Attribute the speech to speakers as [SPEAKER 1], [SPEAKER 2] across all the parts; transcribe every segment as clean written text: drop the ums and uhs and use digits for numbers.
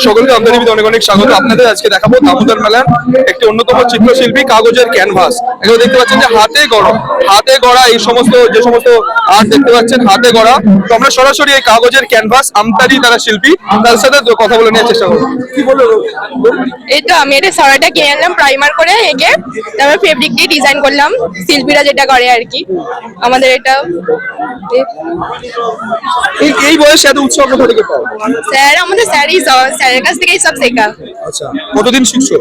[SPEAKER 1] সকলকে আমদানিবিদ অনেক অনেক স্বাগত। আপনাদের আজকে দেখাবো দামোদর মেলার একটি অন্যতম চিত্রশিল্পী কাগজের ক্যানভাস। এগুলো দেখতে পাচ্ছেন যে হাতে গড়া এই সমস্ত যে সমস্ত আর্ট দেখতে পাচ্ছেন হাতে গড়া। তো আমরা সরাসরি এই কাগজের ক্যানভাস আমদানি তারা শিল্পী তার সাথে কথা বলে নেওয়ার চেষ্টা করবো। কি বলবো?
[SPEAKER 2] এই তো আমি এটা সরাটা কিনে আনলাম প্রাইমার করে এঁকে, তারপর ফেব্রিক দিয়ে ডিজাইন করলাম শিল্পীরা যেটা করে আর কি। আমাদের এটা
[SPEAKER 1] এই বয়সে এত উৎসাহ কোথা থেকে পাও?
[SPEAKER 2] স্যারের কাছ থেকেই সব শেখা।
[SPEAKER 1] আচ্ছা, কতদিন শিখছো?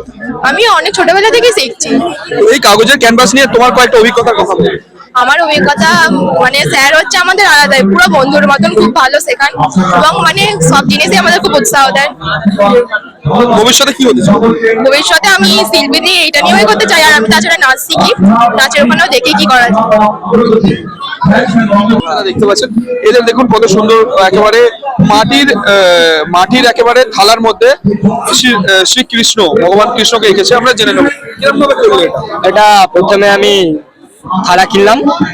[SPEAKER 2] আমি অনেক ছোটবেলা থেকেই শিখছি।
[SPEAKER 1] এই কাগজের ক্যানভাস নিয়ে তোমার কয়েকটা অভিজ্ঞতার কথা বলো।
[SPEAKER 2] আমার অভিজ্ঞতা মানে স্যার হচ্ছে আমাদের আলাদাই, পুরো বন্ধুর মতন খুব ভালো শেখান এবং মানে সব জিনিসই আমাদের খুব উৎসাহ দেয়।
[SPEAKER 1] ভবিষ্যতে কি হতে চাও?
[SPEAKER 2] ভবিষ্যতে আমি শিল্পী নিয়ে এইটা নিয়েই করতে চাই, আর আমি তাছাড়া নাচ শিখি, নাচের ওখানেও দেখি কি করা যায়।
[SPEAKER 1] দেখতে পাচ্ছেন এদের দেখুন কত সুন্দর, একেবারে মাটির একেবারে থালার মধ্যে শ্রীকৃষ্ণ ভগবান কৃষ্ণকে এঁকেছে। আমরা জেনে নেব
[SPEAKER 3] এটা প্রথমে আমি থালা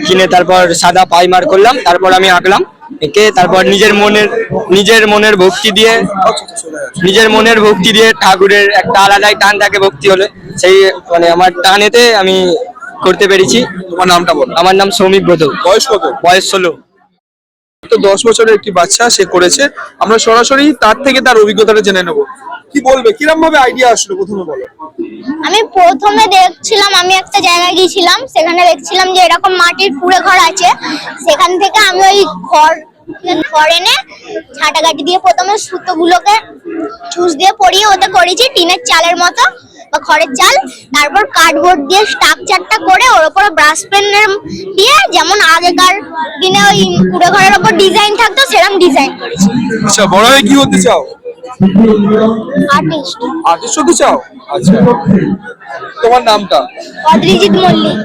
[SPEAKER 3] কিনে তারপর সাদা পাইমার করলাম, তারপর আমি আঁকলাম, এঁকে তারপর নিজের মনের ভক্তি দিয়ে ঠাকুরের একটা আলাদাই টান থাকে ভক্তি হলে, সেই মানে আমার টানেতে আমি করতে পেরেছি।
[SPEAKER 1] তোমার নামটা বলো।
[SPEAKER 3] আমার নাম সৌমিক ব্রত।
[SPEAKER 1] বয়স কত?
[SPEAKER 3] বয়স 16।
[SPEAKER 1] তো 10 বছরের একটি বাচ্চা, সে করেছে। আমরা সরাসরি তার থেকে তার অভিজ্ঞতাটা জেনে নেব। কি বলবে, কিরকম ভাবে আইডিয়া আসলো প্রথমে বলো।
[SPEAKER 4] আমি প্রথমে দেখছিলাম, আমি একটা জায়গায় গিয়েছিলাম, সেখানে দেখছিলাম যে এরকম মাটির কুড়ে ঘর আছে। সেখান থেকে আমি ওই ঘর এনে ঝাঁটাঘাটি দিয়ে প্রথমে সুতোগুলোকে ছুঁচ দিয়ে পরিয়ে ওতে করেছি টিনের চালের মতো বা খড়ের চাল। তারপর কার্ডবোর্ড দিয়ে স্ট্রাকচারটা করে ওর উপরে ব্রাশ পেন দিয়ে, যেমন আগেকার দিনে ওই কুড়ে ঘরের উপর ডিজাইন থাকতো সেরকম ডিজাইন করেছি।
[SPEAKER 1] আচ্ছা, বড় হয়ে কি হতে চাও? আর্টিস্ট হতে চাও? আচ্ছা, তোমার নামটা?
[SPEAKER 4] অদ্রিজিৎ মল্লিক।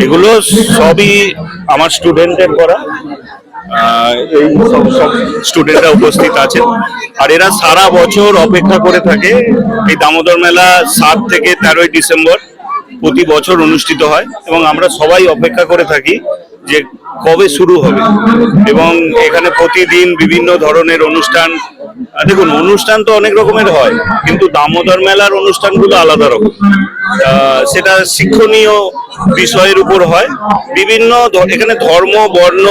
[SPEAKER 5] এগুলো সবই আমার স্টুডেন্টের করা। এই সব স্টুডেন্টরা উপস্থিত আছেন, আর এরা সারা বছর অপেক্ষা করে থাকে। এই দামোদর মেলা 7 থেকে 13 ডিসেম্বর প্রতি বছর অনুষ্ঠিত হয় এবং আমরা সবাই অপেক্ষা করে থাকি যে কবে শুরু হবে। এবং এখানে প্রতিদিন বিভিন্ন ধরনের অনুষ্ঠান। দেখুন, অনুষ্ঠান তো অনেক রকমের হয়, কিন্তু দামোদর মেলার অনুষ্ঠানগুলো আলাদা রকম। সেটা শিক্ষণীয় বিষয়ের উপর হয়। বিভিন্ন এখানে ধর্ম বর্ণ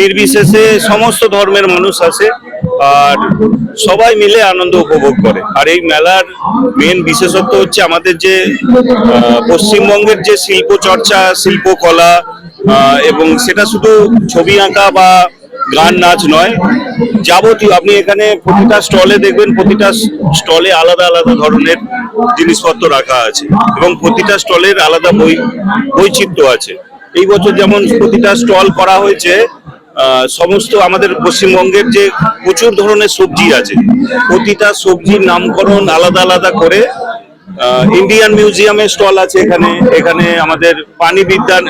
[SPEAKER 5] নির্বিশেষে সমস্ত ধর্মের মানুষ আসে, আর সবাই মিলে আনন্দ উপভোগ করে। আর এই মেলার মেন বিশেষত্ব হচ্ছে আমাদের যে পশ্চিমবঙ্গের যে শিল্প চর্চা, শিল্পকলা, এবং সেটা শুধু ছবি আঁকা বা গান নাচ নয়, যাবতীয় আপনি এখানে প্রতিটা স্টলে দেখবেন, প্রতিটা স্টলে আলাদা আলাদা ধরনের জিনিসপত্র রাখা আছে এবং প্রতিটা স্টলের আলাদা বৈচিত্র্য আছে। এই বছর যেমন প্রতিটা স্টল করা হয়েছে সমস্ত আমাদের পশ্চিমবঙ্গের যে প্রচুর ধরনের সবজি আছে, প্রতিটা সবজির নামকরণ আলাদা আলাদা করে। ইন্ডিয়ান মিউজিয়ামের স্টল আছে এখানে আমাদের প্রাণী বিজ্ঞান,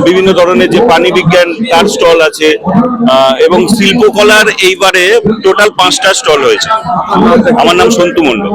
[SPEAKER 5] বিভিন্ন ধরনের যে প্রাণী বিজ্ঞান তার স্টল আছে, এবং শিল্পকলার এইবারে টোটাল 5টা স্টল হয়েছে। আমার নাম সন্তু মণ্ডল।